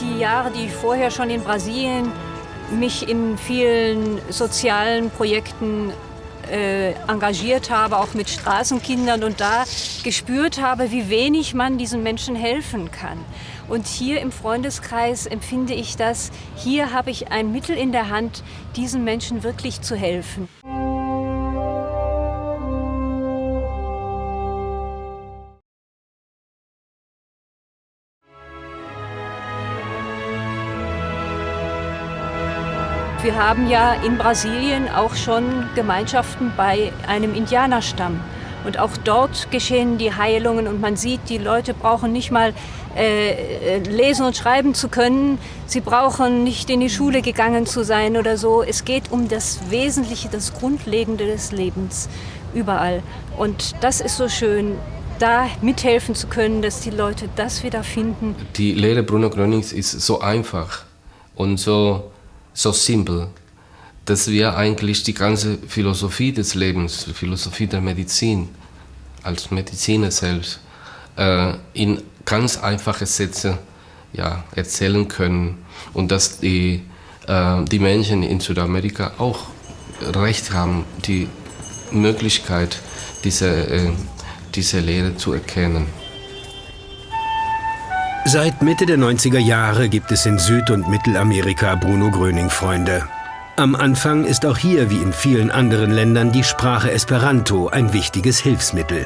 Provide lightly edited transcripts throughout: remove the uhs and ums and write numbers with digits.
Die Jahre, die ich vorher schon in Brasilien mich in vielen sozialen Projekten engagiert habe, auch mit Straßenkindern und da gespürt habe, wie wenig man diesen Menschen helfen kann. Und hier im Freundeskreis empfinde ich das, hier habe ich ein Mittel in der Hand, diesen Menschen wirklich zu helfen. Wir haben ja in Brasilien auch schon Gemeinschaften bei einem Indianerstamm. Und auch dort geschehen die Heilungen und man sieht, die Leute brauchen nicht mal lesen und schreiben zu können. Sie brauchen nicht in die Schule gegangen zu sein oder so. Es geht um das Wesentliche, das Grundlegende des Lebens überall. Und das ist so schön, da mithelfen zu können, dass die Leute das wieder finden. Die Lehre Bruno Grönings ist so einfach und so simpel, dass wir eigentlich die ganze Philosophie des Lebens, die Philosophie der Medizin, als Mediziner selbst, in ganz einfache Sätze erzählen können. Und dass die Menschen in Südamerika auch Recht haben, die Möglichkeit, diese Lehre zu erkennen. Seit Mitte der 90er Jahre gibt es in Süd- und Mittelamerika Bruno Gröning-Freunde. Am Anfang ist auch hier wie in vielen anderen Ländern die Sprache Esperanto ein wichtiges Hilfsmittel.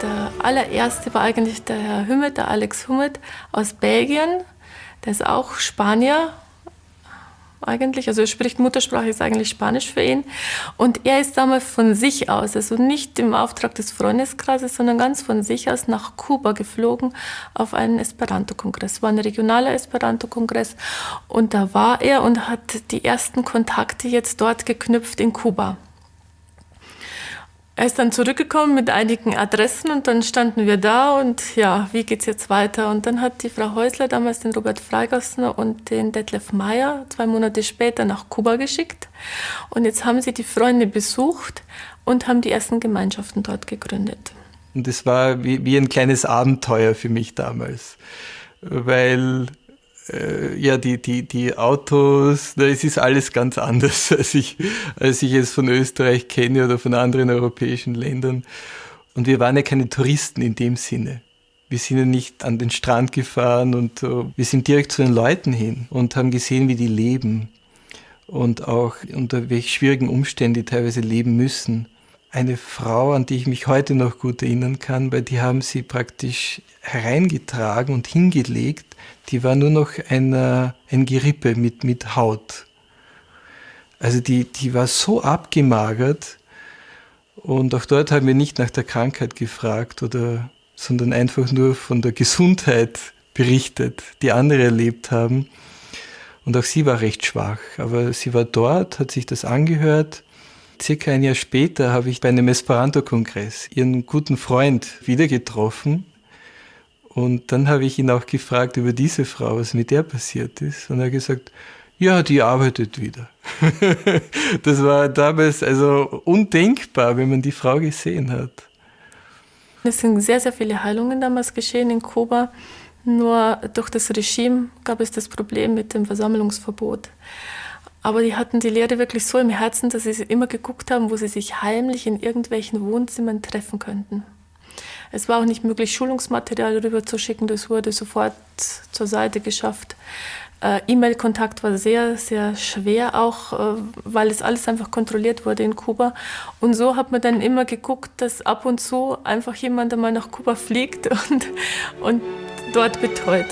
Der allererste war eigentlich der Herr Hümmet, der Alex Hümmet aus Belgien. Der ist auch Spanier eigentlich, also er spricht Muttersprache, ist eigentlich Spanisch für ihn. Und er ist damals von sich aus, also nicht im Auftrag des Freundeskreises, sondern ganz von sich aus nach Kuba geflogen auf einen Esperanto-Kongress. War ein regionaler Esperanto-Kongress und da war er und hat die ersten Kontakte jetzt dort geknüpft in Kuba. Er ist dann zurückgekommen mit einigen Adressen und dann standen wir da und ja, wie geht's jetzt weiter? Und dann hat die Frau Häusler damals den Robert Freigassner und den Detlef Meyer 2 Monate später nach Kuba geschickt. Und jetzt haben sie die Freunde besucht und haben die ersten Gemeinschaften dort gegründet. Und das war wie ein kleines Abenteuer für mich damals, weil die Autos, es ist alles ganz anders, als ich es von Österreich kenne oder von anderen europäischen Ländern. Und wir waren ja keine Touristen in dem Sinne. Wir sind ja nicht an den Strand gefahren und wir sind direkt zu den Leuten hin und haben gesehen, wie die leben und auch unter welch schwierigen Umständen die teilweise leben müssen. Eine Frau, an die ich mich heute noch gut erinnern kann, weil die haben sie praktisch hereingetragen und hingelegt. Die war nur noch ein Gerippe mit Haut. Also die war so abgemagert und auch dort haben wir nicht nach der Krankheit gefragt, sondern einfach nur von der Gesundheit berichtet, die andere erlebt haben. Und auch sie war recht schwach, aber sie war dort, hat sich das angehört. Circa ein Jahr später habe ich bei einem Esperanto-Kongress ihren guten Freund wieder getroffen. Und dann habe ich ihn auch gefragt über diese Frau, was mit der passiert ist. Und er hat gesagt, ja, die arbeitet wieder. Das war damals also undenkbar, wenn man die Frau gesehen hat. Es sind sehr, sehr viele Heilungen damals geschehen in Kuba. Nur durch das Regime gab es das Problem mit dem Versammlungsverbot. Aber die hatten die Lehre wirklich so im Herzen, dass sie immer geguckt haben, wo sie sich heimlich in irgendwelchen Wohnzimmern treffen könnten. Es war auch nicht möglich, Schulungsmaterial rüberzuschicken. Das wurde sofort zur Seite geschafft. E-Mail-Kontakt war sehr, sehr schwer, auch weil es alles einfach kontrolliert wurde in Kuba. Und so hat man dann immer geguckt, dass ab und zu einfach jemand einmal nach Kuba fliegt und dort betreut.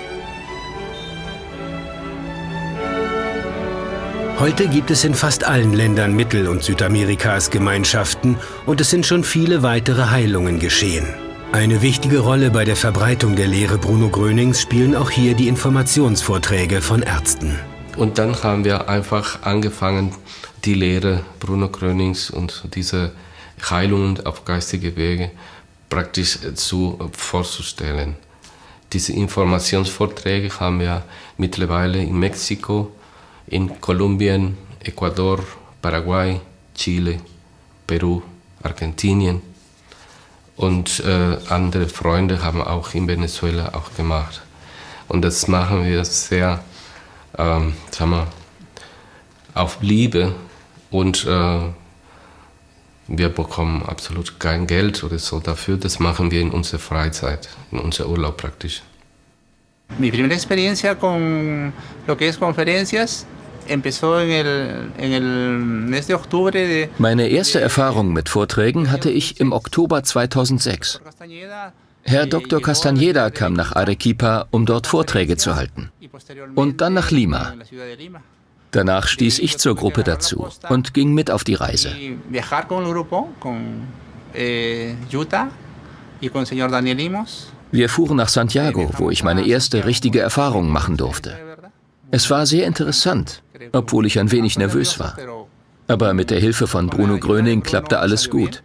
Heute gibt es in fast allen Ländern Mittel- und Südamerikas Gemeinschaften und es sind schon viele weitere Heilungen geschehen. Eine wichtige Rolle bei der Verbreitung der Lehre Bruno Grönings spielen auch hier die Informationsvorträge von Ärzten. Und dann haben wir einfach angefangen, die Lehre Bruno Grönings und diese Heilungen auf geistige Wege praktisch vorzustellen. Diese Informationsvorträge haben wir mittlerweile in Mexiko, in Kolumbien, Ecuador, Paraguay, Chile, Peru, Argentinien und andere Freunde haben auch in Venezuela auch gemacht. Und das machen wir sehr, sagen wir, auf Liebe und wir bekommen absolut kein Geld oder so dafür. Das machen wir in unserer Freizeit, in unserem Urlaub praktisch. Mi primera experiencia con lo que es conferencias empezó en el mes de octubre de... Meine erste Erfahrung mit Vorträgen hatte ich im Oktober 2006. Herr Dr. Castañeda kam nach Arequipa, um dort Vorträge zu halten. Und dann nach Lima. Danach stieß ich zur Gruppe dazu und ging mit auf die Reise. Wir fuhren nach Santiago, wo ich meine erste richtige Erfahrung machen durfte. Es war sehr interessant, obwohl ich ein wenig nervös war. Aber mit der Hilfe von Bruno Gröning klappte alles gut.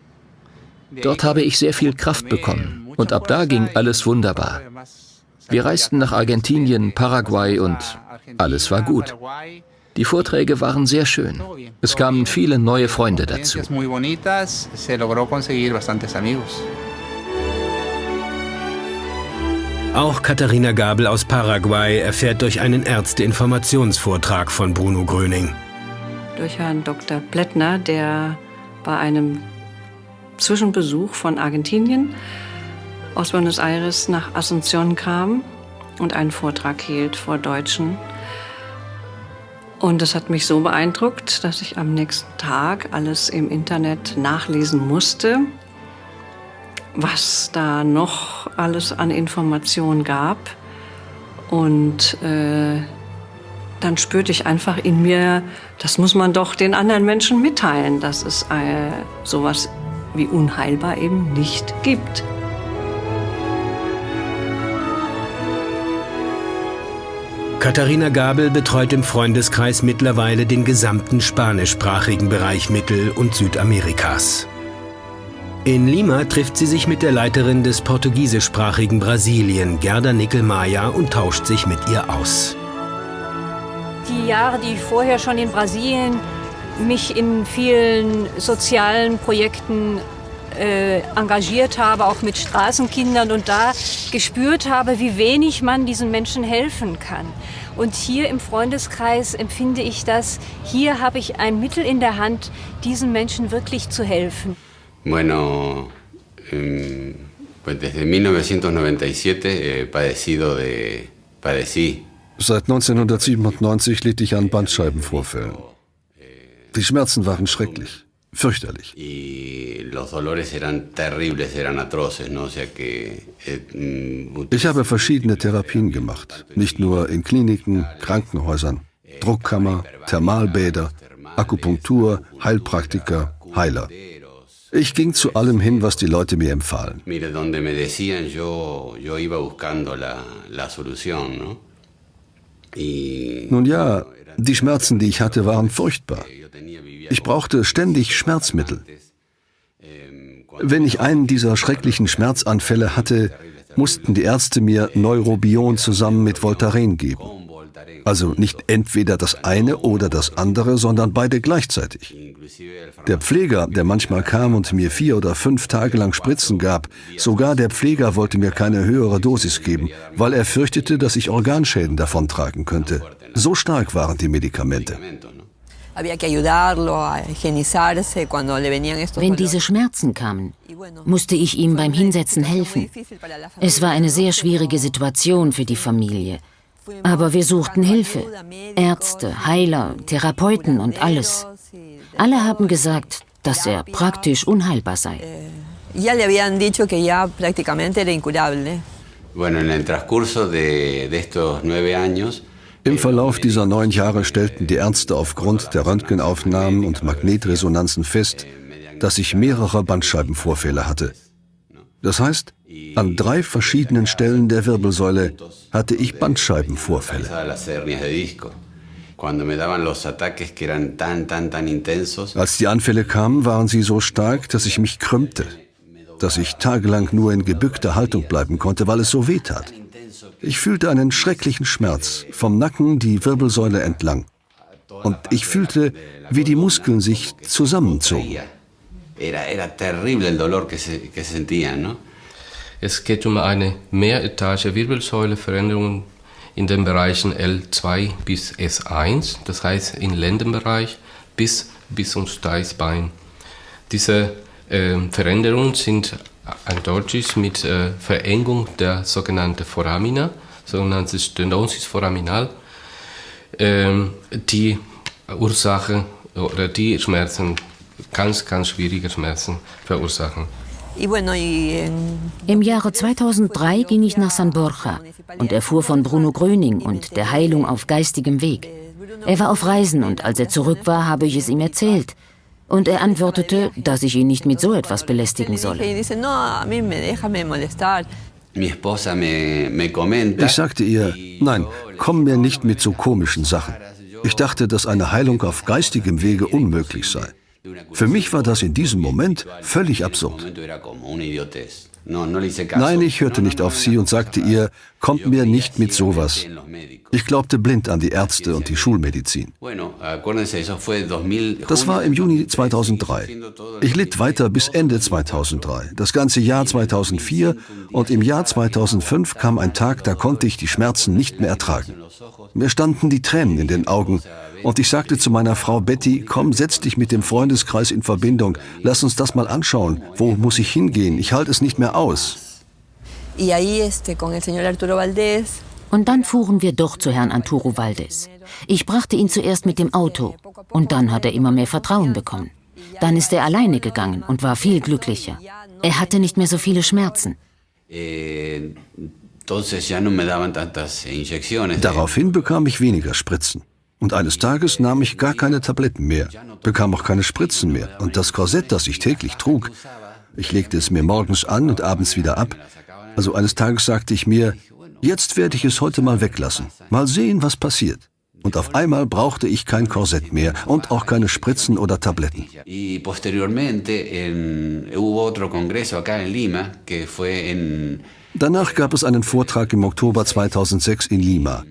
Dort habe ich sehr viel Kraft bekommen und ab da ging alles wunderbar. Wir reisten nach Argentinien, Paraguay und alles war gut. Die Vorträge waren sehr schön. Es kamen viele neue Freunde dazu. Auch Katharina Gabel aus Paraguay erfährt durch einen Ärzte-Informationsvortrag von Bruno Gröning. Durch Herrn Dr. Plättner, der bei einem Zwischenbesuch von Argentinien aus Buenos Aires nach Asunción kam und einen Vortrag hielt vor Deutschen. Und das hat mich so beeindruckt, dass ich am nächsten Tag alles im Internet nachlesen musste, was da noch alles an Informationen gab. Und dann spürte ich einfach in mir, das muss man doch den anderen Menschen mitteilen, dass es sowas wie unheilbar eben nicht gibt. Katharina Gabel betreut im Freundeskreis mittlerweile den gesamten spanischsprachigen Bereich Mittel- und Südamerikas. In Lima trifft sie sich mit der Leiterin des portugiesischsprachigen Brasilien, Gerda Nickelmeier, und tauscht sich mit ihr aus. Die Jahre, die ich vorher schon in Brasilien mich in vielen sozialen Projekten engagiert habe, auch mit Straßenkindern, und da gespürt habe, wie wenig man diesen Menschen helfen kann. Und hier im Freundeskreis empfinde ich das, hier habe ich ein Mittel in der Hand, diesen Menschen wirklich zu helfen. Bueno, pues desde 1997 padecí. Seit 1997 litt ich an Bandscheibenvorfällen. Die Schmerzen waren schrecklich, fürchterlich. Ich habe verschiedene Therapien gemacht, nicht nur in Kliniken, Krankenhäusern, Druckkammer, Thermalbäder, Akupunktur, Heilpraktiker, Heiler. Ich ging zu allem hin, was die Leute mir empfahlen. Nun ja, die Schmerzen, die ich hatte, waren furchtbar. Ich brauchte ständig Schmerzmittel. Wenn ich einen dieser schrecklichen Schmerzanfälle hatte, mussten die Ärzte mir Neurobion zusammen mit Voltaren geben. Also nicht entweder das eine oder das andere, sondern beide gleichzeitig. Der Pfleger, der manchmal kam und mir 4 oder 5 Tage lang Spritzen gab, sogar der Pfleger wollte mir keine höhere Dosis geben, weil er fürchtete, dass ich Organschäden davontragen könnte. So stark waren die Medikamente. Wenn diese Schmerzen kamen, musste ich ihm beim Hinsetzen helfen. Es war eine sehr schwierige Situation für die Familie. Aber wir suchten Hilfe. Ärzte, Heiler, Therapeuten und alles. Alle haben gesagt, dass er praktisch unheilbar sei. Im Verlauf dieser 9 Jahre stellten die Ärzte aufgrund der Röntgenaufnahmen und Magnetresonanzen fest, dass ich mehrere Bandscheibenvorfälle hatte. Das heißt, an 3 verschiedenen Stellen der Wirbelsäule hatte ich Bandscheibenvorfälle. Als die Anfälle kamen, waren sie so stark, dass ich mich krümmte, dass ich tagelang nur in gebückter Haltung bleiben konnte, weil es so weh tat. Ich fühlte einen schrecklichen Schmerz, vom Nacken die Wirbelsäule entlang. Und ich fühlte, wie die Muskeln sich zusammenzogen. Es geht um eine Mehretage Wirbelsäuleveränderung in den Bereichen L2 bis S1, das heißt im Lendenbereich bis zum Steißbein. Diese Veränderungen sind eindeutig mit Verengung der sogenannten Foramina, sogenannte Stenosis foraminal, die Ursache oder die Schmerzen, ganz schwierige Schmerzen verursachen. Im Jahre 2003 ging ich nach San Borja und erfuhr von Bruno Gröning und der Heilung auf geistigem Weg. Er war auf Reisen und als er zurück war, habe ich es ihm erzählt. Und er antwortete, dass ich ihn nicht mit so etwas belästigen solle. Ich sagte ihr, nein, komm mir nicht mit so komischen Sachen. Ich dachte, dass eine Heilung auf geistigem Wege unmöglich sei. Für mich war das in diesem Moment völlig absurd. Nein, ich hörte nicht auf sie und sagte ihr, kommt mir nicht mit sowas. Ich glaubte blind an die Ärzte und die Schulmedizin. Das war im Juni 2003. Ich litt weiter bis Ende 2003, das ganze Jahr 2004 und im Jahr 2005 kam ein Tag, da konnte ich die Schmerzen nicht mehr ertragen. Mir standen die Tränen in den Augen und ich sagte zu meiner Frau Betty, komm, setz dich mit dem Freundeskreis in Verbindung, lass uns das mal anschauen. Wo muss ich hingehen? Ich halte es nicht mehr aus. Und dann fuhren wir doch zu Herrn Arturo Valdés. Ich brachte ihn zuerst mit dem Auto und dann hat er immer mehr Vertrauen bekommen. Dann ist er alleine gegangen und war viel glücklicher. Er hatte nicht mehr so viele Schmerzen. Daraufhin bekam ich weniger Spritzen. Und eines Tages nahm ich gar keine Tabletten mehr, bekam auch keine Spritzen mehr. Und das Korsett, das ich täglich trug, ich legte es mir morgens an und abends wieder ab. Also eines Tages sagte ich mir, jetzt werde ich es heute mal weglassen. Mal sehen, was passiert. Und auf einmal brauchte ich kein Korsett mehr und auch keine Spritzen oder Tabletten. Danach gab es einen Vortrag im Oktober 2006 in Lima.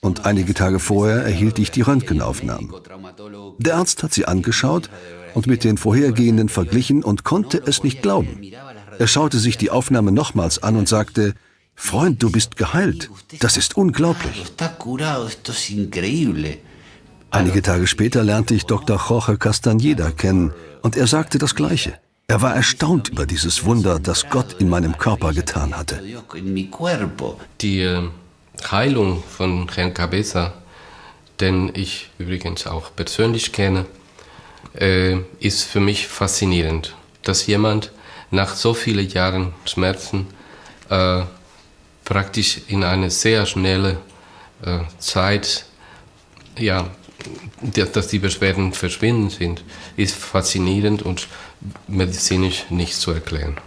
Und einige Tage vorher erhielt ich die Röntgenaufnahmen. Der Arzt hat sie angeschaut und mit den vorhergehenden verglichen und konnte es nicht glauben. Er schaute sich die Aufnahme nochmals an und sagte, Freund, du bist geheilt. Das ist unglaublich. Einige Tage später lernte ich Dr. Jorge Castañeda kennen und er sagte das Gleiche. Er war erstaunt über dieses Wunder, das Gott in meinem Körper getan hatte. Die Heilung von Herrn Cabeza, den ich übrigens auch persönlich kenne, ist für mich faszinierend, dass jemand nach so vielen Jahren Schmerzen praktisch in eine sehr schnelle Zeit, dass die Beschwerden verschwinden sind, ist faszinierend und medizinisch nicht zu erklären.